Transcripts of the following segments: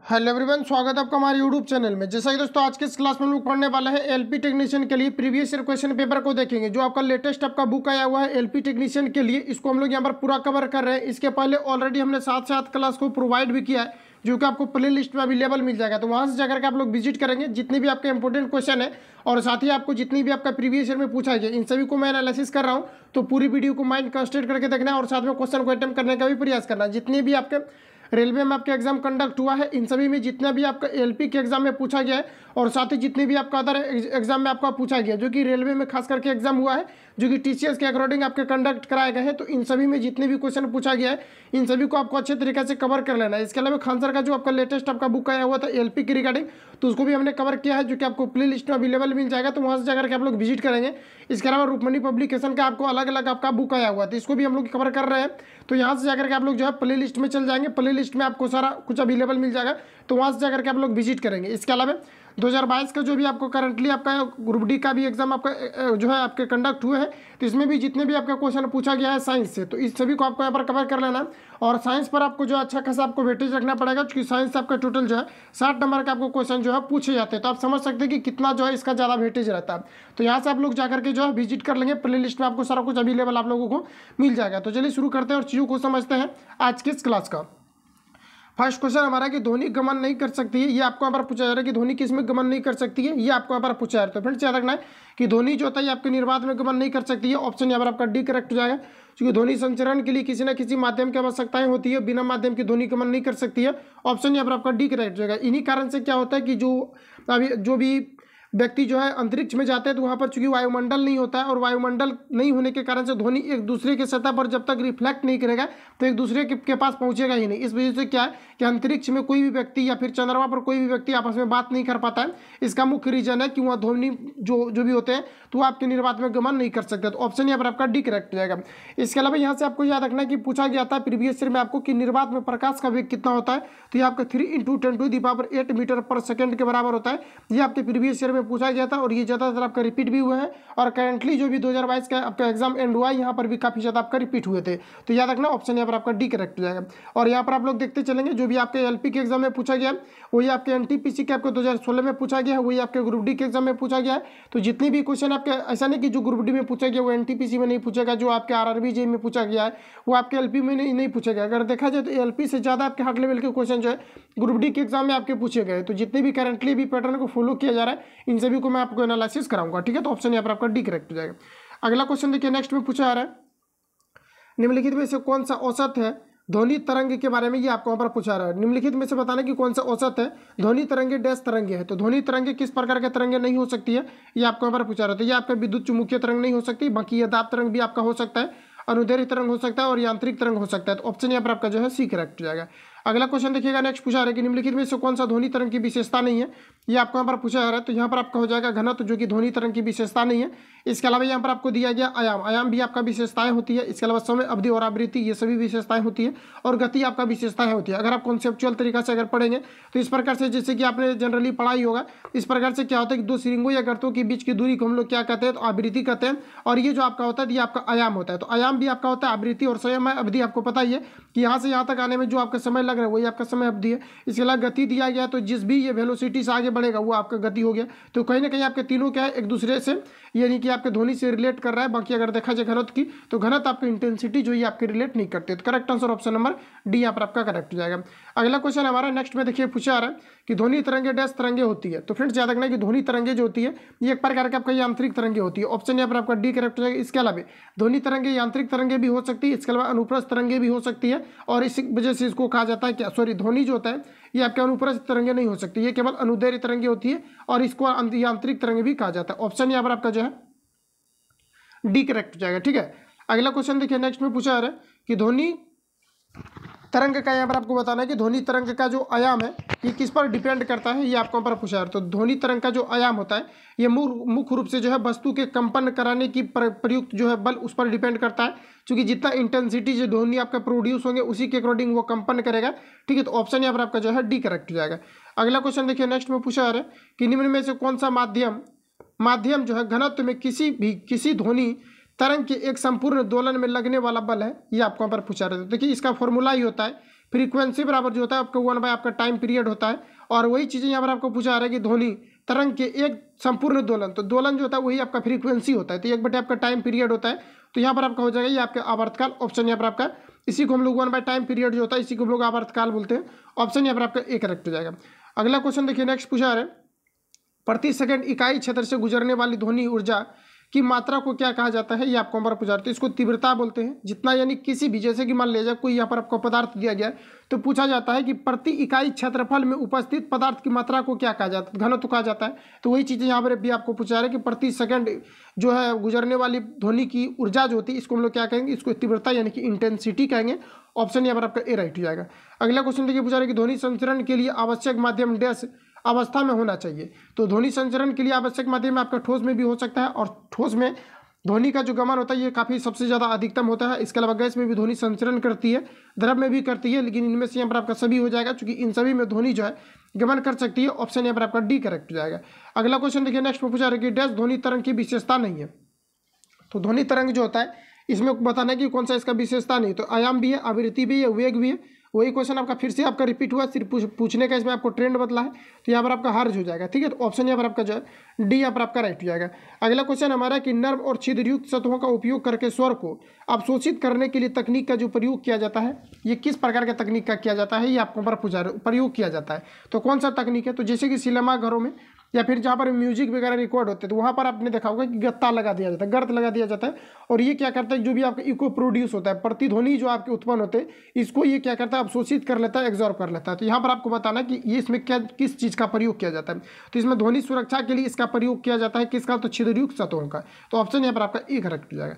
Hello everyone, स्वागत है आपका हमारे यूट्यूब चैनल में। जैसा कि दोस्तों आज के इस क्लास में हम लोग पढ़ने वाले हैं एलपी टेक्नीशियन के लिए प्रीवियस ईयर क्वेश्चन पेपर को देखेंगे। जो आपका लेटेस्ट आपका बुक आया हुआ है एलपी टेक्नीशियन के लिए, इसको हम लोग यहाँ पर पूरा कवर कर रहे हैं। इसके पहले ऑलरेडी हमने 7 क्लास को प्रोवाइड भी किया है, जो कि आपको प्ले लिस्ट में अवेलेबल मिल जाएगा। तो वहाँ से जाकर के आप लोग विजिट करेंगे, जितने भी आपके इंपॉर्टेंट क्वेश्चन है और साथ ही आपको जितनी भी आपका प्रीवियस ईयर में पूछा गया, इन सभी को मैं एनालिसिस कर रहा हूँ। तो पूरी वीडियो को माइंड कंसंट्रेट करके देखना है और साथ में क्वेश्चन को अटेम्प्ट करने का भी प्रयास करना है। जितने भी आपके रेलवे में आपका एग्जाम कंडक्ट हुआ है, इन सभी में जितना भी आपका एलपी के एग्जाम में पूछा गया है और साथ ही जितने भी आपका अदर एग्जाम में आपका पूछा गया, जो कि रेलवे में खास करके एग्जाम हुआ है, जो कि टीसीएस के अकॉर्डिंग आपके कंडक्ट कराए गए हैं, तो इन सभी में जितने भी क्वेश्चन पूछा गया है, इन सभी को आपको अच्छे तरीके से कवर कर लेना है। इसके अलावा खान सर का जो आपका लेटेस्ट आपका बुक आया हुआ था एलपी के रिगार्डिंग, तो उसको भी हमने कवर किया है, जो कि आपको प्ले लिस्ट में अवेलेबल मिल जाएगा। तो वहाँ से जाकर के आप लोग विजिट करेंगे। इसके अलावा रुक्मणी पब्लिकेशन का आपको अलग अलग आपका बुक आया हुआ था, इसको भी हम लोग कवर कर रहे हैं। तो यहाँ से जाकर के आप लोग जो है प्ले लिस्ट में चल जाएंगे, प्ले लिस्ट में आपको सारा कुछ अवेलेबल मिल जाएगा। तो वहाँ से जाकर के आप लोग विजिट करेंगे। इसके अलावा 2022 का जो भी आपको करंटली आपका ग्रुप डी का भी एग्जाम आपका जो है आपके कंडक्ट हुए हैं, तो इसमें भी जितने भी आपका क्वेश्चन पूछा गया है साइंस से, तो इस सभी को आपको यहाँ पर कवर कर लेना है। और साइंस पर आपको जो अच्छा खासा आपको वेटेज रखना पड़ेगा, क्योंकि साइंस से आपका टोटल जो है 60 नंबर का आपको क्वेश्चन जो है पूछे जाते हैं। तो आप समझ सकते हैं कि कितना जो है इसका ज़्यादा वेटेज रहता है। तो यहाँ से आप लोग जाकर के जो है विजिट कर लेंगे, प्ले लिस्ट में आपको सारा कुछ अवेलेबल आप लोगों को मिल जाएगा। तो चलिए शुरू करते हैं और चीज़ों को समझते हैं आज की इस क्लास का। फर्स्ट क्वेश्चन हमारा कि ध्वनि गमन नहीं कर सकती है, ये आपको यहाँ पर पूछा जा रहा है कि ध्वनि किस में गमन नहीं कर सकती है, ये आपको यहाँ पर पूछा जा रहा है। तो फ्रेंड्स याद रखना है कि ध्वनि जो होता है आपके निर्वात में गमन नहीं कर सकती है। ऑप्शन यहाँ पर आपका डी करेक्ट हो जाएगा, क्योंकि ध्वनि संचरण के लिए किसी न किसी माध्यम की आवश्यकताएं होती है, बिना माध्यम की ध्वनि गमन नहीं कर सकती है। ऑप्शन यहाँ पर आपका डी करेक्ट हो जाएगा। इन्हीं कारण से क्या होता है कि जो भी व्यक्ति जो है अंतरिक्ष में जाते हैं, तो वहाँ पर चूंकि वायुमंडल नहीं होता है, और वायुमंडल नहीं होने के कारण से ध्वनि एक दूसरे के सतह पर जब तक रिफ्लेक्ट नहीं करेगा तो एक दूसरे के पास पहुँचेगा ही नहीं। इस वजह से क्या है कि अंतरिक्ष में कोई भी व्यक्ति या फिर चंद्रमा पर कोई भी व्यक्ति आपस में बात नहीं कर पाता है। इसका मुख्य रीजन है कि वहाँ ध्वनि जो भी होते हैं तो वो आपके निर्वात में गमन नहीं कर सकते। तो ऑप्शन यहाँ पर आपका डी करेक्ट हो जाएगा। इसके अलावा यहाँ से आपको याद रखना है कि पूछा गया था प्रीवियस ईयर में आपको कि निर्वात में प्रकाश का वेग कितना होता है, तो ये आपका 3 × 10⁸ मीटर पर सेकेंड के बराबर होता है। ये आपके प्रीवियस ईयर में पूछा गया था और ये ज़्यादातर आपका रिपीट भी हुआ है। और करंटली जो भी 2022 का आपका एग्जाम एंड हुआ है, यहाँ पर भी काफ़ी ज़्यादा आपका रिपीट हुए थे। तो याद रखना ऑप्शन यहाँ पर आपका डी करेक्ट हो जाएगा। और यहाँ पर आप लोग देखते चलेंगे, जो भी आपके एलपी के एग्जाम में पूछा गया वही आपके एनटीपीसी के आपको 2016 में पूछा गया है, वही आपके ग्रुप डी के एग्जाम में पूछा गया है। तो जितने भी क्वेश्चन आपके, ऐसा नहीं कि जो ग्रुप डी में पूछा गया वो एनटीपीसी में नहीं पूछेगा, जो आपके आरआरबी जे में पूछा गया है वो आपके एलपी में नहीं पूछा गया। अगर देखा जाए तो एलपी से ज़्यादा आपके हार्ड लेवल के क्वेश्चन जो है ग्रुप डी के एग्जाम में आपके पूछे गए। तो जितने भी करंटली भी पैटर्न को फॉलो किया जा रहा है, इन सभी को मैं आपको एनालिसिस कराऊंगा। ठीक है, तो ऑप्शन यहाँ पर आपका डी करेक्ट हो जाएगा। अगला क्वेश्चन देखिए, नेक्स्ट में पूछा जा रहा है निम्नलिखित में से कौन सा औसत है ध्वनि तरंग के बारे में, ये आपको यहाँ पर पूछा रहा है। निम्नलिखित में से बताना कि कौन सा औसत है ध्वनि तरंगे डैश तरंगे है। तो ध्वनि तरंगे किस प्रकार के तरंगे नहीं हो सकती है, ये आपको यहाँ पर पूछा रहा है। तो ये आपका विद्युत चुम्बकीय तरंग नहीं हो सकती, बाकी ये दाब तरंग भी आपका हो सकता है, अनुदैर्ध्य तरंग हो सकता है और यांत्रिक तरंग हो सकता है। तो ऑप्शन यहाँ पर आपका जो है सी करेक्ट हो जाएगा। अगला क्वेश्चन देखिएगा, नेक्स्ट पूछा रहा है कि निम्नलिखित में से कौन सा ध्वनि तरंग की विशेषता नहीं है, ये आपको यहाँ पर पूछा जा रहा है। तो यहाँ पर आपका हो जाएगा घनत्व, जो कि ध्वनि तरंग की विशेषता नहीं है। इसके अलावा यहाँ पर आपको दिया गया आयाम, आयाम भी आपका विशेषताएं होती है। इसके अलावा समय, अवधि और आवृत्ति, ये सभी विशेषताएं होती है। और गति आपका विशेषताएं होती है। अगर आप कॉन्सेप्चुअल तरीका से अगर पढ़ेंगे तो इस प्रकार से, जैसे कि आपने जनरली पढ़ा ही होगा, इस प्रकार से क्या होता है कि दो श्रृंगों या गर्तों के बीच की दूरी को हम लोग क्या कहते हैं, तो आवृत्ति कहते हैं। और ये जो आपका होता है ये आपका आयाम होता है। तो आयाम भी आपका होता है आवृत्ति, और समय अवधि आपको पता ही है कि यहाँ से यहाँ तक आने में जो आपका समय लग रहा है वही आपका समय अवधि है। इसके अलावा गति दिया गया, तो जिस भी ये वेलोसिटी से आगे बढ़ेगा वो आपका गति हो गया। तो कहीं ना कहीं आपके तीनों क्या है, एक दूसरे से यानी कि आपके ध्वनि से रिलेट कर रहा है। बाकी अगर देखा जाए घनत्व की, तो घनत्व आपकी इंटेंसिटी जो ये आपके रिलेट नहीं करते। तो correct answer option number D यहाँ पर आपका करेक्ट हो जाएगा। अगला क्वेश्चन हमारा नेक्स्ट में देखिए पूछा आ रहा है कि ध्वनि तरंगे डैश तरंगे होती है। तो फ्रेंड्स याद रखना कि ध्वनि तरंगे जो होती है ये एक प्रकार की आपका यांत्रिक तरंगे होती है। ऑप्शन यहाँ पर आपका डी करेक्ट हो जाएगा। इसके अलावा ध्वनि तरंगे यांत्रिक तरंगे भी हो सकती है, इसके अलावा अनुप्रस्थ तरंगे भी हो सकती है। और इस वजह से इसको कहा जाता है क्या, सॉरी, ध्वनि जो होता है ये आपके अनुप्रस्थ तरंगे नहीं हो सकती, ये केवल अनुदैर्ध्य तरंगे होती है, और इसको यांत्रिक तरंगे भी कहा जाता है। ऑप्शन यहाँ पर आपका जो है डी करेक्ट हो जाएगा। ठीक है, अगला क्वेश्चन देखिए, नेक्स्ट में पूछा जा रहा है कि ध्वनि तरंग का यहाँ पर आपको बताना है कि ध्वनि तरंग का जो आयाम है ये किस पर डिपेंड करता है, ये आपको यहाँ पर पूछा जा रहा है। तो ध्वनि तरंग का जो आयाम होता है ये मुख्य रूप से जो है वस्तु के कंपन कराने की प्रयुक्त जो है बल, उस पर डिपेंड करता है। क्योंकि जितना इंटेंसिटी जो ध्वनि आपका प्रोड्यूस होंगे उसी के अकॉर्डिंग वो कंपन करेगा। ठीक है, तो ऑप्शन यहाँ पर आपका जो है डी करेक्ट हो जाएगा। अगला क्वेश्चन देखिए, नेक्स्ट में पूछा जा रहा है कि निम्न में से कौन सा माध्यम जो है घनत्व में किसी ध्वनि तरंग के एक संपूर्ण दोलन में लगने वाला बल है, ये आपको यहाँ पर पूछा रहे थे। देखिए इसका फॉर्मूला ही होता है फ्रीक्वेंसी बराबर जो होता है आपका 1 बाय आपका टाइम पीरियड होता है। और वही चीज़ें यहाँ पर आपको पूछा आ रहा है कि ध्वनि तरंग के एक संपूर्ण दोलन, तो दोलन जो होता है वही आपका फ्रीक्वेंसी होता है, तो 1 बटे आपका टाइम पीरियड होता है। तो यहाँ पर आपका हो जाएगा ये आपका आवर्तकाल, ऑप्शन यहाँ पर आपका, इसी को हम लोग 1 बाय टाइम पीरियड जो होता है इसी को हम लोग आवर्तकाल बोलते हैं। ऑप्शन यहाँ पर आपका ए करेक्ट हो जाएगा। अगला क्वेश्चन देखिए, नेक्स्ट पूछा आ रहा है, प्रति सेकंड इकाई क्षेत्र से गुजरने वाली ध्वनि ऊर्जा की मात्रा को क्या कहा जाता है, ये आपको हमारा पूछा है। तो इसको तीव्रता बोलते हैं। जितना यानी किसी भी, जैसे कि मान लीजिए कोई यहाँ पर आपको पदार्थ दिया गया है तो पूछा जाता है कि प्रति इकाई क्षेत्रफल में उपस्थित पदार्थ की मात्रा को क्या कहा जाता है, घनत्व कहा जाता है। तो वही चीज़ें यहाँ पर भी आपको पूछा है कि प्रति सेकंड जो है गुजरने वाली ध्वनि की ऊर्जा जो होती है इसको हम लोग क्या कहेंगे, इसको तीव्रता यानी कि इंटेंसिटी कहेंगे। ऑप्शन यहाँ पर आपका ए राइट हो जाएगा। अगला क्वेश्चन देखिए, पूछा है कि ध्वनि संचरण के लिए आवश्यक माध्यम डैश अवस्था में होना चाहिए। तो ध्वनि संचरण के लिए आवश्यक माध्यम आपका ठोस में भी हो सकता है, और ठोस में ध्वनि का जो गमन होता है ये काफ़ी सबसे ज़्यादा अधिकतम होता है। इसके अलावा गैस में भी ध्वनि संचरण करती है, द्रव में भी करती है, लेकिन इनमें से यहाँ पर आपका सभी हो जाएगा, क्योंकि इन सभी में ध्वनि जो है गमन कर सकती है। ऑप्शन यहाँ पर आपका डी करेक्ट हो जाएगा। अगला क्वेश्चन देखिए, नेक्स्ट में पूछा है कि डैश ध्वनि तरंग की विशेषता नहीं है। तो ध्वनि तरंग जो होता है इसमें बताना है कि कौन सा इसका विशेषता नहीं, तो आयाम भी है, आवृत्ति भी है, वेग भी है। वही क्वेश्चन आपका फिर से आपका रिपीट हुआ, सिर्फ पूछने का इसमें आपको ट्रेंड बदला है, तो यहाँ पर आपका हर्ज हो जाएगा। ठीक है, तो ऑप्शन यहाँ पर आपका जो है डी यहाँ पर आपका राइट हो जाएगा। अगला क्वेश्चन हमारा कि नर्म और छिद्रयुक्त सतहों का उपयोग करके स्वर को अवशोषित करने के लिए तकनीक का जो प्रयोग किया जाता है, ये किस प्रकार के तकनीक का किया जाता है, ये आपको पर पूछा प्रयोग किया जाता है। तो कौन सा तकनीक है, तो जैसे कि सिनेमा घरों में या फिर जहाँ पर म्यूजिक वगैरह रिकॉर्ड होते हैं तो वहाँ पर आपने देखा होगा कि गत्ता लगा दिया जाता है, गर्त लगा दिया जाता है। और ये क्या करता है, जो भी आपका इको प्रोड्यूस होता है, प्रतिध्वनि जो आपके उत्पन्न होते हैं, इसको ये क्या करता है, अवशोषित कर लेता है, एब्जॉर्ब कर लेता है। तो यहाँ पर आपको बताना है कि ये इसमें क्या किस चीज़ का प्रयोग किया जाता है। तो इसमें ध्वनि सुरक्षा के लिए इसका प्रयोग किया जाता है, किसका, तो छिद्रयुक्त सतहों का। तो ऑप्शन यहाँ पर आपका ए करेक्ट हो जाएगा।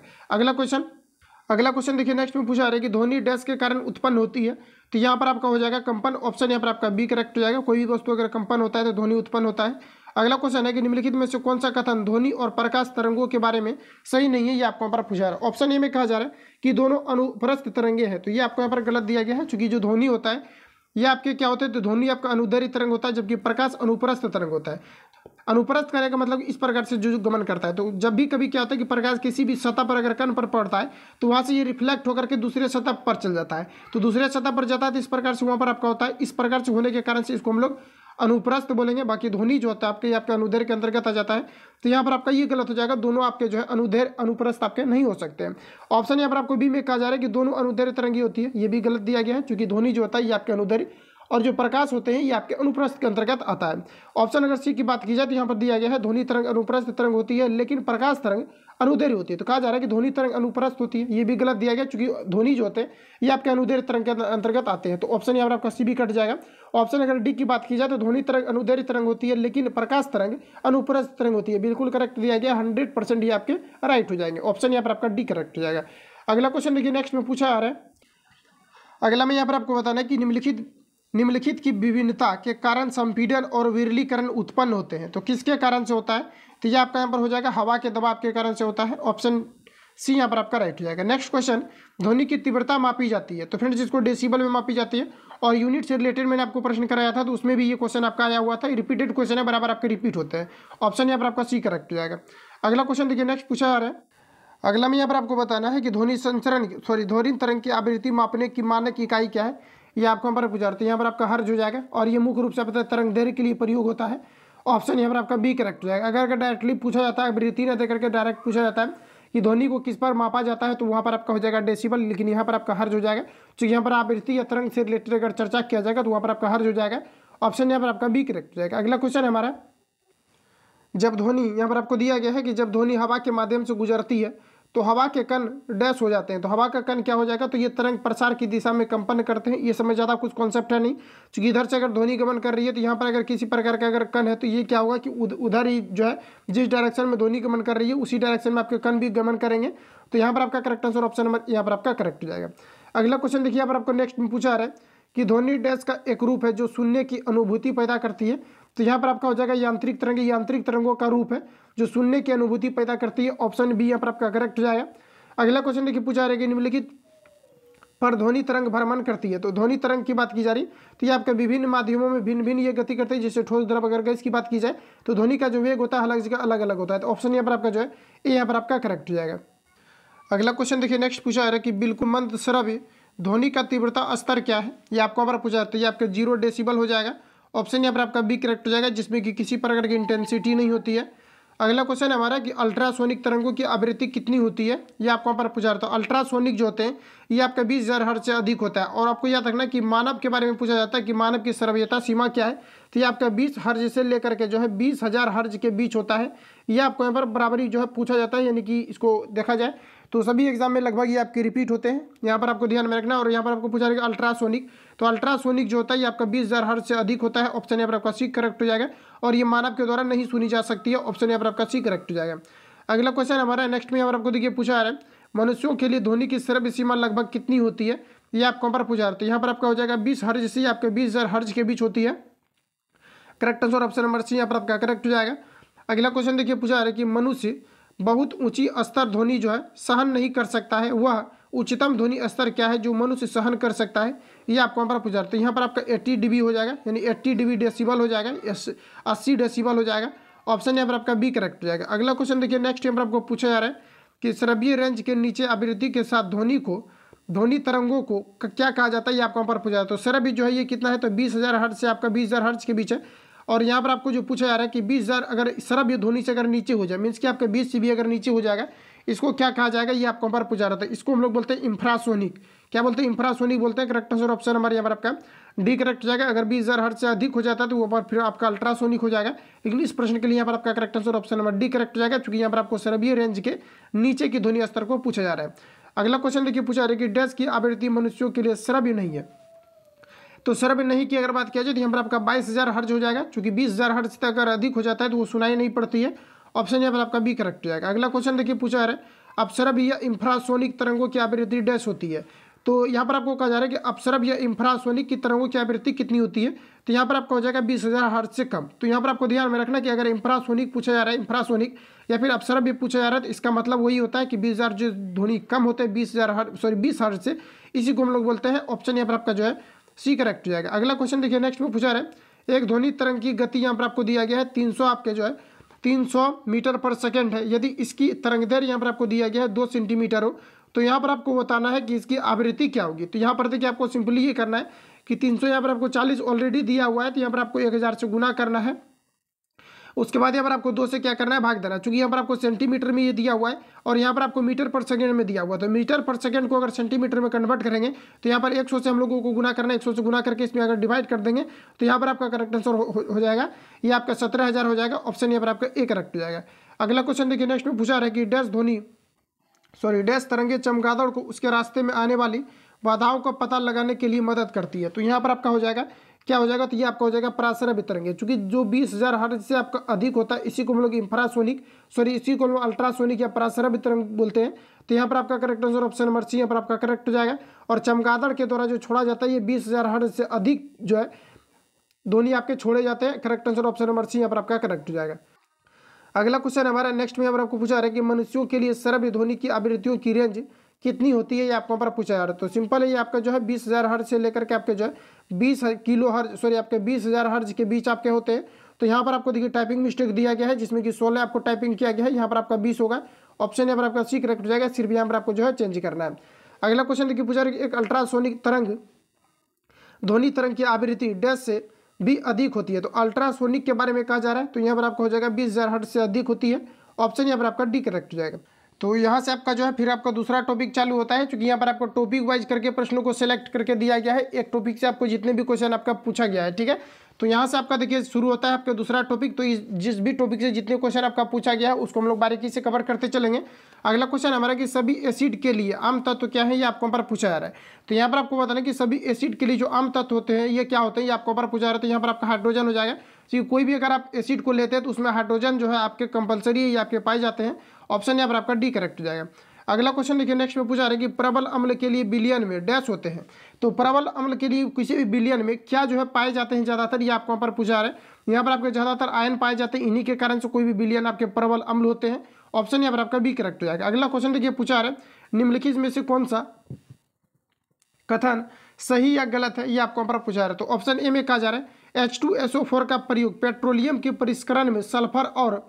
अगला क्वेश्चन देखिए, नेक्स्ट में पूछा रहा है कि ध्वनि डैश के कारण उत्पन्न होती है। तो यहाँ पर आपका हो जाएगा कंपन। ऑप्शन यहाँ पर आपका बी करेक्ट हो जाएगा। कोई भी वस्तु अगर कंपन होता है तो ध्वनि उत्पन्न होता है। अगला क्वेश्चन है कि निम्नलिखित में से कौन सा कथन ध्वनि और प्रकाश तरंगों के बारे में सही नहीं है, ये आपको यहाँ पर पूछा रहा है। ऑप्शन ए में कहा जा रहा है कि दोनों अनुप्रस्थ तरंगे हैं, तो ये आपको यहाँ पर गलत दिया गया है, क्योंकि जो ध्वनि होता है ये आपके क्या होते हैं, तो ध्वनि आपका अनुदैर्ध्य तरंग होता है, जबकि प्रकाश अनुप्रस्थ तरंग होता है। अनुप्रस्थ करने का मतलब इस प्रकार से जो गमन करता है। तो जब भी कभी क्या होता है कि प्रकाश किसी भी सतह पर अगर कण पर पड़ता है तो वहाँ से ये रिफ्लेक्ट होकर के दूसरे सतह पर चल जाता है, तो दूसरे सतह पर जाता है, तो इस प्रकार से वहाँ पर आपका होता है। इस प्रकार से होने के कारण से इसको हम लोग अनुप्रस्थ बोलेंगे। बाकी ध्वनि जो होता है आपके आपके अनुदैर्ध्य के अंतर्गत आ जाता है। तो यहाँ पर आपका ये गलत हो जाएगा, दोनों आपके जो है अनुदैर्ध्य अनुप्रस्थ आपके नहीं हो सकते हैं। ऑप्शन यहाँ पर आपको बी में कहा जा रहा है कि दोनों अनुदैर्ध्य तरंगी होती है, ये भी गलत दिया गया है, क्योंकि ध्वनि जो होता है ये आपके अनुदैर्ध्य और जो प्रकाश होते हैं ये आपके अनुप्रस्थ के अंतर्गत आता है। ऑप्शन अगर सी की बात की जाए तो यहाँ पर दिया गया है ध्वनि तरंग अनुप्रस्थ तरंग होती है, लेकिन प्रकाश तरंग अनुदैर्ध्य होती है। तो कहा जा रहा है कि ध्वनि तरंग अनुप्रस्थ होती है, ये भी गलत दिया गया, क्योंकि ध्वनि जो होते हैं ये आपके अनुदैर्ध्य तरंग के अंतर्गत आते हैं। तो ऑप्शन यहाँ पर आपका सी भी कट जाएगा। ऑप्शन अगर डी की बात की जाए तो ध्वनि तरंग अनुदैर्ध्य तरंग होती है, लेकिन प्रकाश तरंग अनुप्रस्थ तरंग होती है। बिल्कुल करेक्ट दिया गया, 100% ये आपके राइट हो जाएंगे। ऑप्शन यहाँ पर आपका डी करेक्ट हो जाएगा। अगला क्वेश्चन देखिए, नेक्स्ट में पूछा आ रहा है, अगला में यहाँ पर आपको बताना है कि निम्नलिखित की विभिन्नता के कारण संपीड़न और विरलीकरण उत्पन्न होते हैं। तो किसके कारण से होता है, तो ये आपका यहाँ पर हो जाएगा हवा के दबाव के कारण से होता है। ऑप्शन सी यहाँ पर आपका राइट हो जाएगा। नेक्स्ट क्वेश्चन, ध्वनि की तीव्रता मापी जाती है। तो फ्रेंड्स इसको डेसिबल में मापी जाती है, और यूनिट से रिलेटेड मैंने आपको प्रश्न कराया था, तो उसमें भी ये क्वेश्चन आपका आया हुआ था। रिपीटेड क्वेश्चन है, बराबर आपके रिपीट होते हैं। ऑप्शन यहाँ पर आपका सी करेक्ट हो जाएगा। अगला क्वेश्चन देखिए, नेक्स्ट पूछा जा रहा है, अगला में यहाँ पर आपको बताना है कि ध्वनि तरंग की आवृत्ति मापने की मानक इकाई क्या है, ये आपको यहाँ पर पूछा जाता है। यहाँ पर आपका हर्ज हो जाएगा, और ये मुख्य रूप से पता है तरंग दैर्ध्य के लिए प्रयोग होता है। ऑप्शन यहाँ पर आपका बी करेक्ट हो जाएगा। अगर डायरेक्टली पूछा जाता है, आवृत्ति न देकर के डायरेक्ट पूछा जाता है कि ध्वनि को किस पर मापा जाता है, तो वहाँ पर आपका हो जाएगा डेसिबल, लेकिन यहाँ पर आपका हर्ज हो जाएगा। तो यहाँ पर आवृत्ति या तरंग से रिलेटेड अगर चर्चा किया जाएगा तो वहाँ पर आपका हर्ज हो जाएगा। ऑप्शन यहाँ पर आपका बी करेक्ट हो जाएगा। अगला क्वेश्चन हमारा, जब ध्वनि यहाँ पर आपको दिया गया है कि जब ध्वनि हवा के माध्यम से गुजरती है तो हवा के कण डैश हो जाते हैं। तो हवा का कण क्या हो जाएगा, तो ये तरंग प्रसार की दिशा में कंपन करते हैं। ये समय ज़्यादा कुछ कॉन्सेप्ट है नहीं, क्योंकि इधर से अगर ध्वनि गमन कर रही है तो यहाँ पर अगर किसी प्रकार का अगर कण है तो ये क्या होगा कि उधर ही जो है जिस डायरेक्शन में ध्वनि गमन कर रही है उसी डायरेक्शन में आपके कण भी गमन करेंगे। तो यहाँ पर आपका करेक्ट आंसर ऑप्शन नंबर यहाँ पर आपका करेक्ट हो जाएगा। अगला क्वेश्चन देखिए, यहाँ पर आपको नेक्स्ट में पूछा रहा है कि ध्वनि डैश का एक रूप है जो सुनने की अनुभूति पैदा करती है। तो यहाँ पर आपका हो जाएगा यांत्रिक तरंग, यांत्रिक तरंगों का रूप है जो सुनने की अनुभूति पैदा करती है। ऑप्शन बी यहाँ पर आपका करेक्ट हो जाएगा। अगला क्वेश्चन देखिए, पूछा रहा है कि निम्नलिखित पर ध्वनि तरंग भ्रमण करती है। तो ध्वनि तरंग की बात की जा रही तो ये आपके विभिन्न माध्यमों में भिन्न भिन्न ये गति करते हैं, जैसे ठोस द्रव अगर गैस की बात की जाए तो ध्वनि का जो वेग होता है हर जगह अलग अलग होता है। तो ऑप्शन यहाँ पर आपका जो है ये यहाँ पर आपका करेक्ट हो जाएगा। अगला क्वेश्चन देखिए, नेक्स्ट पूछा है कि बिल्कुल मंद श्रव्य ध्वनि का तीव्रता स्तर क्या है, ये आपको यहाँ पर पूछा जाता है। ये आपका 0 डेसिबल हो जाएगा। ऑप्शन यहाँ पर आपका बी करेक्ट हो जाएगा, जिसमें कि किसी प्रकार की इंटेंसिटी नहीं होती है। अगला क्वेश्चन है हमारा कि अल्ट्रासोनिक तरंगों की आवृत्ति कितनी होती है, ये आपको यहाँ पर पूछा जाता है। अल्ट्रासोनिक जो होते हैं ये आपका 20,000 हर्ट्ज से अधिक होता है। और आपको याद रखना कि मानव के बारे में पूछा जाता है कि मानव की श्रव्यता सीमा क्या है, तो ये आपका 20 हर्ट्ज से लेकर के जो है 20,000 हर्ट्ज के बीच होता है। ये आपको यहाँ पर बराबरी जो है पूछा जाता है, यानी कि इसको देखा जाए तो सभी एग्जाम में लगभग ये आपके रिपीट होते हैं। यहाँ पर आपको ध्यान में रखना। और यहाँ पर आपको पूछा जाएगा अल्ट्रासोनिक, तो अल्ट्रासोनिक जो होता है ये आपका 20,000 हर्ट्ज से अधिक होता है। ऑप्शन यहाँ पर आपका सी करेक्ट हो जाएगा। और ये मानव के द्वारा नहीं सुनी जा सकती है। ऑप्शन यहाँ पर आपका सी करेक्ट हो जाएगा। अगला क्वेश्चन हमारा नेक्स्ट में यहाँ पर आपको देखिए पूछा जा रहा है मनुष्यों के लिए ध्वनि की श्रव्य सीमा लगभग कितनी होती है, ये आपको यहाँ पर पूछा जाता है। यहाँ पर आपका हो जाएगा 20 हर्ट्ज से आपके 20,000 हर्ट्ज के बीच होती है। Correct answer option number C यहाँ पर आपका करेक्ट हो जाएगा। अगला क्वेश्चन देखिए पूछा जा रहा है कि मनुष्य बहुत ऊंची स्तर ध्वनि जो है सहन नहीं कर सकता है, वह उच्चतम ध्वनि स्तर क्या है जो मनुष्य सहन कर सकता है, ये आपको यहाँ पर पूछा जाता है। यहाँ पर आपका 80 dB हो जाएगा, यानी 80 dB डेसिबल हो जाएगा, 80 डेसिबल हो जाएगा। ऑप्शन यहाँ पर आपका बी करेक्ट हो जाएगा। अगला क्वेश्चन देखिए नेक्स्ट यहाँ पर आपको पूछा जा रहा है कि श्रव्य रेंज के नीचे आवृत्ति के साथ ध्वनि तरंगों को क्या कहा जाता है, ये आपको यहाँ पर पूछा जाता है। तो श्रव्य जो है ये कितना है, तो 20,000 हर्ट्ज से आपका 20,000 हर्ट्ज के बीच है। और यहाँ पर आपको जो पूछा जा रहा है कि 20,000 अगर श्रव्य ध्वनि से अगर नीचे हो जाए, मीन्स कि आपका 20 CB अगर नीचे हो जाएगा, इसको क्या कहा जाएगा, ये आपको यहाँ पर पूछा रहा था। इसको हम लोग बोलते हैं इंफ्रासोनिक। क्या बोलते हैं, इंफ्रासोनिक बोलते हैं। करेक्ट आंसर ऑप्शन हमारे यहाँ पर आपका डी करेक्ट हो जाएगा। अगर 20,000 हर्ट्ज से अधिक हो जाता है तो वो फिर आपका अल्ट्रासोनिक हो जाएगा। लेकिन इस प्रश्न के लिए यहाँ पर आपका correct answer option number D correct हो जाएगा, क्योंकि यहाँ पर आपको श्रव्य रेंज के नीचे की ध्वनि स्तर को पूछा जा रहा है। अगला क्वेश्चन देखिए पूछा रहा है कि डैश की आवृत्ति मनुष्यों के लिए श्रव्य नहीं है। तो श्रव्य नहीं की अगर बात किया जाए तो यहाँ पर आपका 22,000 हर्ट्ज हो जाएगा, क्योंकि 20,000 हर्ट्ज तक अगर अधिक हो जाता है तो वो सुनाई नहीं पड़ती है। ऑप्शन यहाँ पर आपका बी करेक्ट हो जाएगा। अगला क्वेश्चन देखिए पूछा जा रहा है अपश्रव्य या इंफ्रासोनिक तरंगों की आवृत्ति डैश होती है। तो यहाँ पर आपको कहा जा रहा है कि अपश्रव्य या इंफ्रासोनिक की तरंगों की आवृत्ति कितनी होती है, तो यहाँ पर आपका हो जाएगा 20,000 हर्ट्ज से कम। तो यहाँ पर आपको ध्यान में रखना कि अगर इंफ्रासोनिक पूछा जा रहा है, इंफ्रासोनिक या फिर अपश्रव्य पूछा जा रहा है, तो इसका मतलब वही होता है कि 20,000 जो ध्वनि कम होते हैं 20 हर्ट्ज से, इसी को हम लोग बोलते हैं। ऑप्शन यहाँ पर आपका जो है सी करेक्ट हो जाएगा। अगला क्वेश्चन देखिए नेक्स्ट में पूछा रहा है एक ध्वनि तरंग की गति यहाँ पर आपको दिया गया है 300 आपके जो है 300 मीटर पर सेकेंड है। यदि इसकी तरंगदैर्घ्य यहाँ पर आपको दिया गया है 2 सेंटीमीटर हो, तो यहाँ पर आपको बताना है कि इसकी आवृत्ति क्या होगी। तो यहाँ पर देखिए आपको सिंपली ये करना है कि 300 यहाँ पर आपको 40 ऑलरेडी दिया हुआ है, तो यहाँ पर आपको 1000 से गुना करना है। उसके बाद यहाँ पर आपको 2 से क्या करना है, भाग देना। चूंकि यहाँ पर आपको सेंटीमीटर में ये दिया हुआ है और यहाँ पर आपको मीटर पर सेकंड में दिया हुआ है, तो मीटर पर सेकंड को अगर सेंटीमीटर में कन्वर्ट करेंगे तो यहाँ पर 100 से हम लोगों को गुना करना है। 100 से गुना करके इसमें अगर डिवाइड कर देंगे तो यहाँ पर आपका करेक्ट आंसर हो जाएगा, ये आपका 17,000 हो जाएगा। ऑप्शन यहाँ पर आपका ए करेक्ट हो जाएगा। अगला क्वेश्चन देखिए नेक्स्ट में पूछा रहा है कि डैश तरंगे चमगादड़ को उसके रास्ते में आने वाली बाधाओं का पता लगाने के लिए मदद करती है। तो यहाँ पर आपका हो जाएगा क्या हो जाएगा, तो ये आपका हो जाएगा पराश्रव्य तरंगे। चूंकि जो 20,000 हर्ट्ज से आपका अधिक होता है इसी को हम लोग इसी को हम लोग अल्ट्रासोनिक या पराश्रव्य तरंग बोलते हैं। तो यहाँ पर आपका correct answer option number C यहाँ पर आपका करेक्ट हो जाएगा। और चमगादड़ के द्वारा जो छोड़ा जाता है ये 20,000 हर्ट्ज से अधिक जो है ध्वनि आपके छोड़े जाते हैं। Correct answer option number C यहाँ पर आपका करेक्ट हो जाएगा। अगला क्वेश्चन हमारा नेक्स्ट में यहाँ पर आपको पूछा रहा है कि मनुष्यों के लिए श्रव्य ध्वनि की आवृत्तियों की रेंज कितनी होती है, ये आपको पर पूछा जा रहा है। तो सिंपल है, ये आपका जो है 20,000 हर्ट्ज से लेकर के आपके जो है 20,000 हर्ट्ज के बीच आपके होते हैं। तो यहाँ पर आपको देखिए टाइपिंग मिस्टेक दिया गया है, जिसमें कि 16 आपको टाइपिंग किया गया है, यहाँ पर आपका 20 होगा। ऑप्शन यहाँ पर आपका सी करेक्ट हो जाएगा, सिर्फ यहाँ पर आपको जो है चेंज करना है। अगला क्वेश्चन देखिए पूछा रहा है कि एक अल्ट्रासोनिक तरंग ध्वनि तरंग की आवृत्ति डैश से भी अधिक होती है। तो अल्ट्रासोनिक के बारे में कहा जा रहा है, तो यहाँ पर आपको हो जाएगा 20,000 हर्ट्ज से अधिक होती है। ऑप्शन यहाँ पर आपका डी करेक्ट हो जाएगा। तो यहाँ से आपका जो है फिर आपका दूसरा टॉपिक चालू होता है, क्योंकि यहाँ पर आपको टॉपिक वाइज करके प्रश्नों को सिलेक्ट करके दिया गया है। एक टॉपिक से आपको जितने भी क्वेश्चन आपका पूछा गया है, ठीक है। तो यहाँ से आपका देखिए शुरू होता है आपका दूसरा टॉपिक। तो जिस भी टॉपिक से जितने क्वेश्चन आपका पूछा गया है उसको हम लोग बारीकी से कवर करते चलेंगे। अगला क्वेश्चन हमारा कि सभी एसिड के लिए आम तत्व क्या है, ये आपको पर पूछा जा रहा है। तो यहाँ पर आपको बताना कि सभी एसिड के लिए जो आम तत्व होते हैं ये क्या होते हैं, ये आपको पर पूछा जा रहा है। तो यहाँ पर आपका हाइड्रोजन हो जाएगा। तो कोई भी अगर आप एसिड को लेते हैं तो उसमें हाइड्रोजन जो है आपके कंपलसरी ये आपके पाए जाते हैं। ऑप्शन यहाँ पर आपका डी करेक्ट हो जाएगा। अगला क्वेश्चन देखिए नेक्स्ट में पूछा रहा है कि प्रबल अम्ल के लिए बिलियन में डैश होते हैं। तो प्रबल अम्ल के लिए किसी भी बिलियन में क्या जो है पाए जाते हैं ज़्यादातर, ये आपको पर पूछा रहा है। यहाँ पर आपके ज़्यादातर आयन पाए जाते हैं, इन्हीं के कारण से कोई भी बिलियन आपके प्रबल अम्ल होते हैं। ऑप्शन यहाँ पर आपका बी करेक्ट हो जाएगा। अगला क्वेश्चन देखिए पूछा रहा है निम्नलिखित में से कौन सा कथन सही या गलत है, ये आपको पर पूछा रहा है। तो ऑप्शन ए में कहा जा रहा है H2SO4 का प्रयोग पेट्रोलियम के परिष्करण में सल्फर और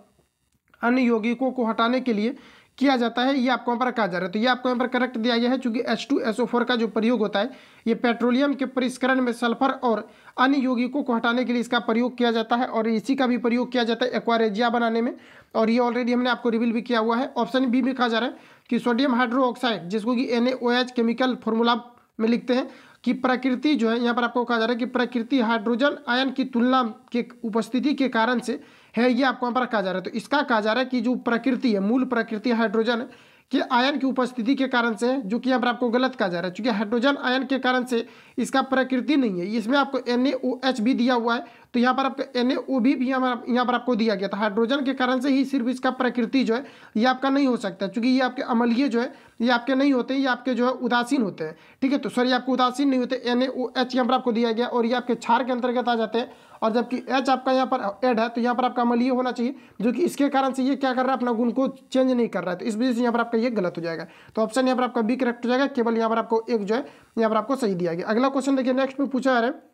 अन्य यौगिकों को हटाने के लिए किया जाता है, ये आपको यहाँ पर कहा जा रहा है। तो ये आपको यहाँ पर करेक्ट दिया गया है, चूंकि H2SO4 का जो प्रयोग होता है ये पेट्रोलियम के परिष्करण में सल्फर और अन्य यौगिकों को हटाने के लिए इसका प्रयोग किया जाता है, और इसी का भी प्रयोग किया जाता है एक्वारेजिया बनाने में, और ये ऑलरेडी हमने आपको रिवील भी किया हुआ है। ऑप्शन बी में कहा जा रहा है कि सोडियम हाइड्रोक्साइड, जिसको कि NaOH केमिकल फॉर्मूला में लिखते हैं, कि प्रकृति जो है यहाँ पर आपको कहा जा रहा है कि प्रकृति हाइड्रोजन आयन की तुलना के उपस्थिति के कारण से है, ये आपको यहाँ पर कहा जा रहा है। तो इसका कहा जा रहा है कि जो प्रकृति है, मूल प्रकृति हाइड्रोजन के आयन की उपस्थिति के कारण से है, जो कि यहाँ पर आपको गलत कहा जा रहा है, क्योंकि हाइड्रोजन आयन के कारण से इसका प्रकृति नहीं है। इसमें आपको NaOH भी दिया हुआ है, तो यहाँ पर आपको NaO भी यहाँ पर आपको दिया गया था। हाइड्रोजन के कारण से ही सिर्फ इसका प्रकृति जो है ये आपका नहीं हो सकता, क्योंकि ये आपके अम्लीय जो है ये आपके नहीं होते, ये आपके जो है उदासीन होते हैं, ठीक है। तो सॉरी, आपको उदासीन नहीं होते, NaOH यहाँ पर आपको दिया गया, और ये आपके क्षार के अंतर्गत आ जाते हैं। और जबकि H आपका यहाँ पर ऐड है, तो यहाँ पर आपका अम्लीय होना चाहिए, जो कि इसके कारण से ये क्या कर रहा है, अपना गुण को चेंज नहीं कर रहा है, तो इस वजह से यहाँ पर आपका ये गलत हो जाएगा। तो ऑप्शन यहाँ पर आपका बी करेक्ट हो जाएगा, केवल यहाँ पर आपको एक जो है यहाँ पर आपको सही दिया गया। अगला क्वेश्चन देखिए, नेक्स्ट में पूछा जा रहा है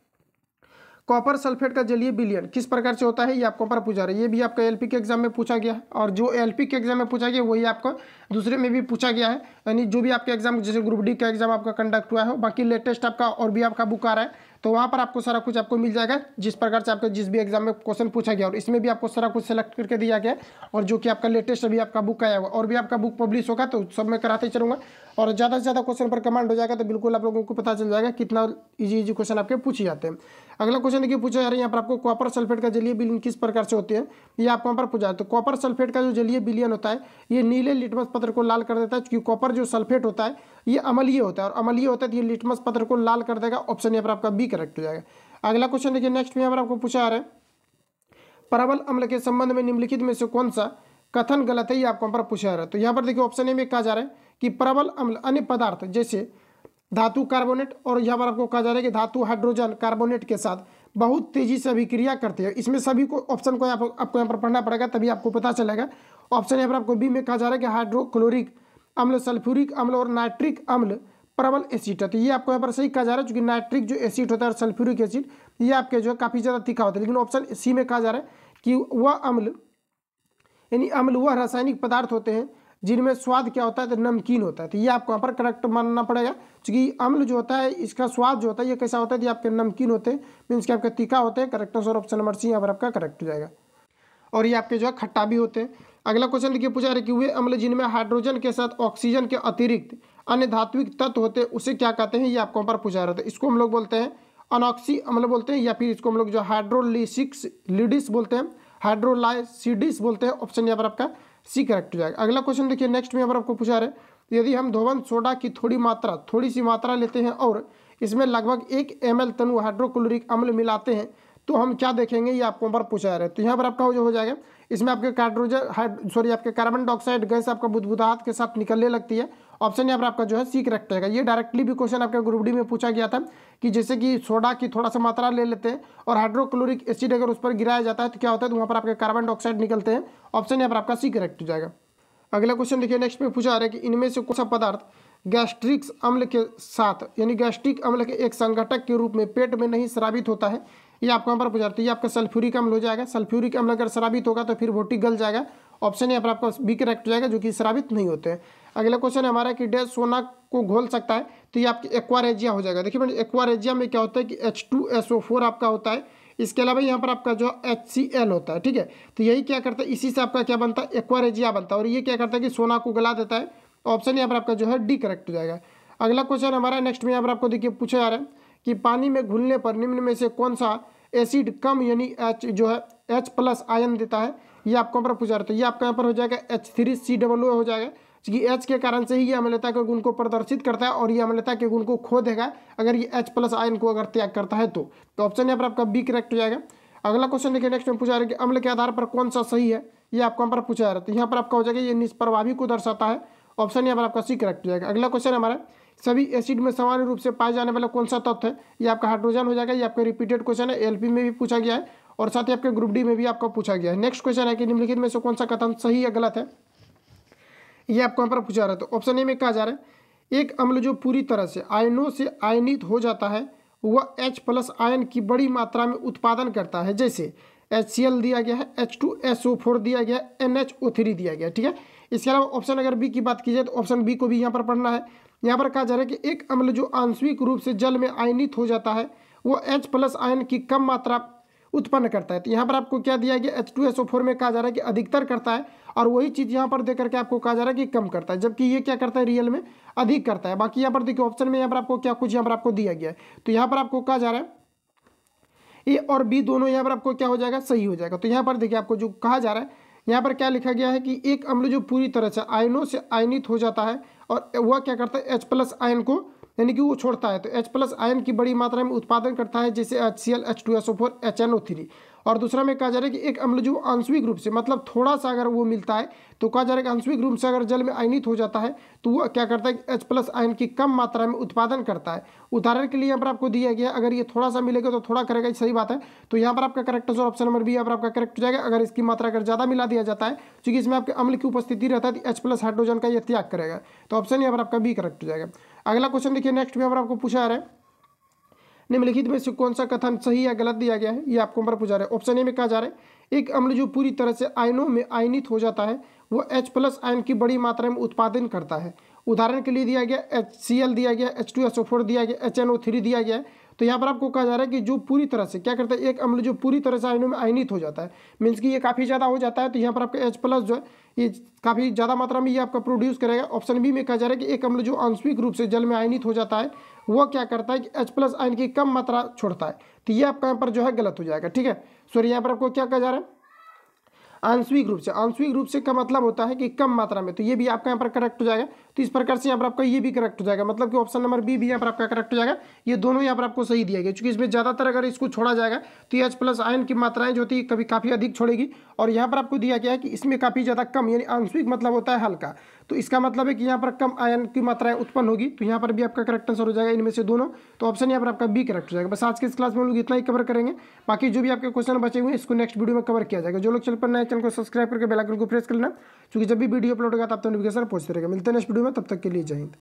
कॉपर सल्फेट का जलीय विलयन किस प्रकार से होता है, ये आपको पर पूछा रहा है। ये भी आपका LP के एग्जाम में पूछा गया है, और जो LP के एग्जाम में पूछा गया वही आपको दूसरे में भी पूछा गया है, यानी जो भी आपके एग्जाम जैसे ग्रुप डी का एग्जाम आपका कंडक्ट हुआ है, बाकी लेटेस्ट आपका और भी आपका बुक आ रहा है, तो वहाँ पर आपको सारा कुछ आपको मिल जाएगा, जिस प्रकार से आपका जिस भी एग्जाम में क्वेश्चन पूछा गया, और इसमें भी आपको सारा कुछ सेलेक्ट करके दिया गया, और जो कि आपका लेटेस्ट अभी आपका बुक आया हुआ, और भी आपका बुक पब्लिश होगा तो सब मैं कराते चलूँगा, और ज़्यादा से ज़्यादा क्वेश्चन पर कमांड हो जाएगा, तो बिल्कुल आप लोगों को पता चल जाएगा कितना इजी क्वेश्चन आपके पूछे जाते हैं। अगला क्वेश्चन देखिए पूछा जा रहा है यहाँ पर आपको कॉपर सल्फेट का जलीय विलयन किस प्रकार से होती है, ये आपको यहाँ पर पूछा है। तो कॉपर सल्फेट का जो जलीय विलयन होता है ये नीले लिटमस पत्र को लाल कर देता है, क्योंकि कॉपर जो सल्फेट होता है ये अम्लीय होता है, और अम्लीय होता है तो ये लिटमस पत्र को लाल कर देगा। ऑप्शन यहाँ पर आपका बी करेक्ट हो जाएगा। अगला क्वेश्चन देखिए, नेक्स्ट में यहाँ पर आपको पूछा जा रहा है परवल अम्ल के संबंध में निम्नलिखित में से कौन सा कथन गलत है, ये आपको यहाँ पर पूछा जा रहा है। तो यहाँ पर देखिए ऑप्शन ए में कहा जा रहा है कि परवल अम्ल अन्य पदार्थ जैसे धातु कार्बोनेट, और यहाँ पर आपको कहा जा रहा है कि धातु हाइड्रोजन कार्बोनेट के साथ बहुत तेजी से अभिक्रिया करते हैं। इसमें सभी को ऑप्शन को आपको यहाँ पर पढ़ना पड़ेगा, तभी आपको पता चलेगा। ऑप्शन यहाँ पर आपको बी में कहा जा रहा है कि हाइड्रोक्लोरिक अम्ल, सल्फ्यूरिक अम्ल और नाइट्रिक अम्ल प्रबल एसिड है। तो ये आपको यहाँ पर सही कहा जा रहा है, क्योंकि नाइट्रिक जो एसिड होता है और सल्फ्यूरिक एसिड ये आपके जो है काफ़ी ज़्यादा तीखा होता है। लेकिन ऑप्शन सी में कहा जा रहा है कि वह अम्ल यानी अम्ल वह रासायनिक पदार्थ होते हैं जिनमें स्वाद क्या होता है, तो नमकीन होता है। तो ये आपको यहाँ पर करेक्ट मानना पड़ेगा, क्योंकि अम्ल जो होता है इसका स्वाद जो होता है ये कैसा होता है, ये आपके नमकीन होते हैं, मीन्स के आपके तीखा होते हैं। Correct answer option number C यहाँ पर आपका करेक्ट हो जाएगा, और ये आपके जो है खट्टा भी होते हैं। अगला क्वेश्चन देखिए पूछा रहे कि वे अम्ल जिनमें हाइड्रोजन के साथ ऑक्सीजन के अतिरिक्त अन्य धात्विक तत्व होते हैं उसे क्या कहते हैं, ये आपको यहाँ पर पूछा रहा था। इसको हम लोग बोलते हैं अनॉक्सी अम्ल बोलते हैं, या फिर इसको हम लोग जो हाइड्रोलिसिस बोलते हैं, हाइड्रोलाइसिडिस बोलते हैं। ऑप्शन यहाँ पर आपका सी करेक्ट हो जाएगा। अगला क्वेश्चन देखिए, नेक्स्ट में यहाँ पर आपको पूछा रहे यदि हम धोवन सोडा की थोड़ी सी मात्रा लेते हैं और इसमें लगभग 1 ml तनु हाइड्रोक्लोरिक अम्ल मिलाते हैं तो हम क्या देखेंगे, ये आपको पर पूछा रहा है। तो यहाँ पर आपका जो हो जाएगा, इसमें आपके आपके कार्बन डाइऑक्साइड गैस आपका बुदबुदाहट के साथ निकलने लगती है। ऑप्शन यहाँ पर आपका जो है सी करेक्ट रहेगा। ये डायरेक्टली भी क्वेश्चन आपके ग्रुप डी में पूछा गया था कि जैसे कि सोडा की थोड़ा सा मात्रा ले लेते हैं और हाइड्रोक्लोरिक एसिड अगर उस पर गिराया जाता है तो क्या होता है, तो वहाँ पर आपके कार्बन डाइऑक्साइड निकलते हैं। ऑप्शन यहाँ पर आपका सी करेक्ट हो जाएगा। अगला क्वेश्चन देखिए, नेक्स्ट में पूछा जा रहा है कि इनमें से कौन सा पदार्थ गैस्ट्रिक अम्ल के साथ यानी गैस्ट्रिक अम्ल के एक संघटक के रूप में पेट में नहीं स्रावित होता है, ये आपको यहाँ पर पूछा जाता है। ये आपका सल्फ्यूरिक अम्ल हो जाएगा। सल्फ्यूरिक अम्ल अगर स्रावित होगा तो फिर बोटी गल जाएगा। ऑप्शन यहाँ पर आपका बी करेक्ट हो जाएगा, जो कि स्रावित नहीं होते हैं। अगला क्वेश्चन हमारा कि डैश सोना को घोल सकता है, तो ये आपकी एक्वारेजिया हो जाएगा। देखिए एक्वारेजिया में क्या होता है कि H2SO4 आपका होता है, इसके अलावा यहाँ पर आपका जो HCl होता है, ठीक है। तो यही क्या करता है, इसी से आपका क्या बनता है, एक्वारेजिया बनता है, और ये क्या करता है कि सोना को गला देता है। ऑप्शन यहाँ पर आपका जो है डी करेक्ट हो जाएगा। अगला क्वेश्चन हमारा नेक्स्ट में यहाँ पर आपको देखिए पूछा जा रहा है कि पानी में घुलने पर निम्न में से कौन सा एसिड कम यानी H जो है H+ आयन देता है, ये आपको यहाँ पर पूछा रहा है। तो ये आपका यहाँ पर हो जाएगा H3COO हो जाएगा, क्योंकि H के कारण से ही ये अम्लता के गुण को प्रदर्शित करता है और ये अम्लता के गुण को खो देगा अगर ये H+ आयन को अगर त्याग करता है तो ऑप्शन यहाँ पर आपका बी करेक्ट हो जाएगा। अगला क्वेश्चन देखिए, नेक्स्ट में पूछा रहा है कि अम्ल के आधार पर कौन सा सही है, ये आपको यहाँ पर पूछा जा रहा है। तो यहाँ पर आपका हो जाएगा ये निष्प्रभावी को दर्शाता है। ऑप्शन यहाँ पर आपका सी करेक्ट हो जाएगा। अगला क्वेश्चन हमारा सभी एसिड में समान रूप से पाए जाने वाला कौन सा तत्व है, ये आपका हाइड्रोजन हो जाएगा। ये आपका रिपीटेड क्वेश्चन है, LP में भी पूछा गया है और साथ ही आपके ग्रुप डी में भी आपका पूछा गया है। नेक्स्ट क्वेश्चन है कि निम्नलिखित में से कौन सा कथन सही या गलत है, ये आपको यहाँ पर पूछा रहा है। तो ऑप्शन ए में कहा जा रहा है एक अम्ल जो पूरी तरह से आयनों से आयनित हो जाता है वह H+ आयन की बड़ी मात्रा में उत्पादन करता है, जैसे HCl दिया गया है, H2SO4 दिया गया, NHO3 दिया गया, ठीक है। इसके अलावा ऑप्शन अगर बी की बात की जाए तो ऑप्शन बी को भी यहाँ पर पढ़ना है। यहाँ पर कहा जा रहा है कि एक अम्ल जो आंशिक रूप से जल में आयनित हो जाता है वो H+ आयन की कम मात्रा उत्पन्न करता है। तो यहाँ पर आपको क्या दिया गया, H2SO4 में कहा जा रहा है कि अधिकतर करता है, और वही चीज़ यहाँ पर देकर के आपको कहा जा रहा है कि कम करता है, जबकि ये क्या करता है, रियल में अधिक करता है। बाकी यहाँ पर देखिए ऑप्शन में यहाँ पर आपको क्या कुछ यहाँ पर आपको दिया गया है। तो यहाँ पर आपको कहा जा रहा है ए और बी दोनों यहाँ पर आपको क्या हो जाएगा, सही हो जाएगा। तो यहाँ पर देखिए आपको जो कहा जा रहा है, यहाँ पर क्या लिखा गया है कि एक अम्ल जो पूरी तरह से आयनों से आयनित हो जाता है और वह क्या करता है, H+ आयन को यानी कि वो छोड़ता है। तो H+ आयन की बड़ी मात्रा में उत्पादन करता है, जैसे HCl, H2SO4, HNO3। और दूसरा में कहा जा रहा है कि एक अम्ल जो आंशिक रूप से मतलब थोड़ा सा अगर वो मिलता है तो कहा जा रहा है कि आंशिक रूप से अगर जल में आयनित हो जाता है तो वो क्या करता है, H+ आयन की कम मात्रा में उत्पादन करता है। उदाहरण के लिए यहाँ पर आपको दिया गया, अगर ये थोड़ा सा मिलेगा तो थोड़ा करेगा, सही बात है। तो यहाँ पर आपका correct answer option number B यहाँ पर आपका करेक्ट हो जाएगा। अगर इसकी मात्रा अगर ज़्यादा मिला दिया जाता है, क्योंकि इसमें आपके अम्ल की उपस्थिति रहता है, तो H+ हाइड्रोजन का ये त्याग करेगा। तो ऑप्शन यहाँ पर आपका बी करेक्ट हो जाएगा। अगला क्वेश्चन देखिए, नेक्स्ट में यहाँ पर आपको पूछा जा रहा है निम्नलिखित में से कौन सा कथन सही या गलत दिया गया है, ये आपको ऊपर पूछा रहा है। ऑप्शन ए में कहा जा रहा है एक अम्ल जो पूरी तरह से आयनों में आयनित हो जाता है वो H+ आयन की बड़ी मात्रा में उत्पादन करता है। उदाहरण के लिए दिया गया HCl दिया गया, H2SO4 दिया गया, HNO3 दिया गया। तो यहाँ पर आपको कहा जा रहा है कि जो पूरी तरह से क्या करता है, एक अम्ल जो पूरी तरह से आयनों में आयनित हो जाता है, मीन्स कि ये काफ़ी ज़्यादा हो जाता है। तो यहाँ पर आपका H+ जो है ये काफ़ी ज़्यादा मात्रा में ये आपका प्रोड्यूस करेगा। ऑप्शन बी में कहा जा रहा है कि एक अम्ल जो आंशिक रूप से जल में आयनित हो जाता है वो क्या करता है कि H+ आयन की कम मात्रा छोड़ता है। तो ये आपका यहाँ पर जो है गलत हो जाएगा, ठीक है। सॉरी, यहाँ पर आपको क्या कहा जा रहा है, आंशिक रूप से। आंशिक रूप से का मतलब होता है कि कम मात्रा में, तो ये भी आपका यहाँ पर करेक्ट हो जाएगा। तो इस प्रकार से यहाँ पर आपका ये भी करेक्ट हो जाएगा, मतलब कि ऑप्शन नंबर बी भी यहाँ पर आपका करेक्ट हो जाएगा। ये दोनों यहाँ पर आपको सही दिया गया, क्योंकि इसमें ज़्यादातर अगर इसको छोड़ा जाएगा तो ये H+ आयन की मात्राएं जो होती है कभी काफ़ी अधिक छोड़ेगी, और यहाँ पर आपको दिया गया है कि इसमें काफ़ी ज़्यादा कम, यानी आंशिक मतलब होता है हल्का। तो इसका मतलब है कि यहाँ पर कम आयन की मात्राएं उत्पन्न होगी। तो यहाँ पर भी आपका करेक्ट आंसर हो जाएगा इनमें से दोनों। तो ऑप्शन यहाँ पर आपका बी करेक्ट हो जाएगा। बस आज के इस क्लास में हम लोग इतना ही कवर करेंगे। बाकी जो भी आपके क्वेश्चन बचे हुए हैं इसको नेक्स्ट वीडियो में कवर किया जाएगा। जो लोग चैनल पर नए, चैनल को सब्सक्राइब करके बेल आइकन को प्रेस कर लेना, क्योंकि जब भी वीडियो अपलोड होगा तब तक नोटिफिकेशन पहुंचते रहेगा। मिलते हैं नेक्स्ट वीडियो में, तब तक के लिए जय हिंद।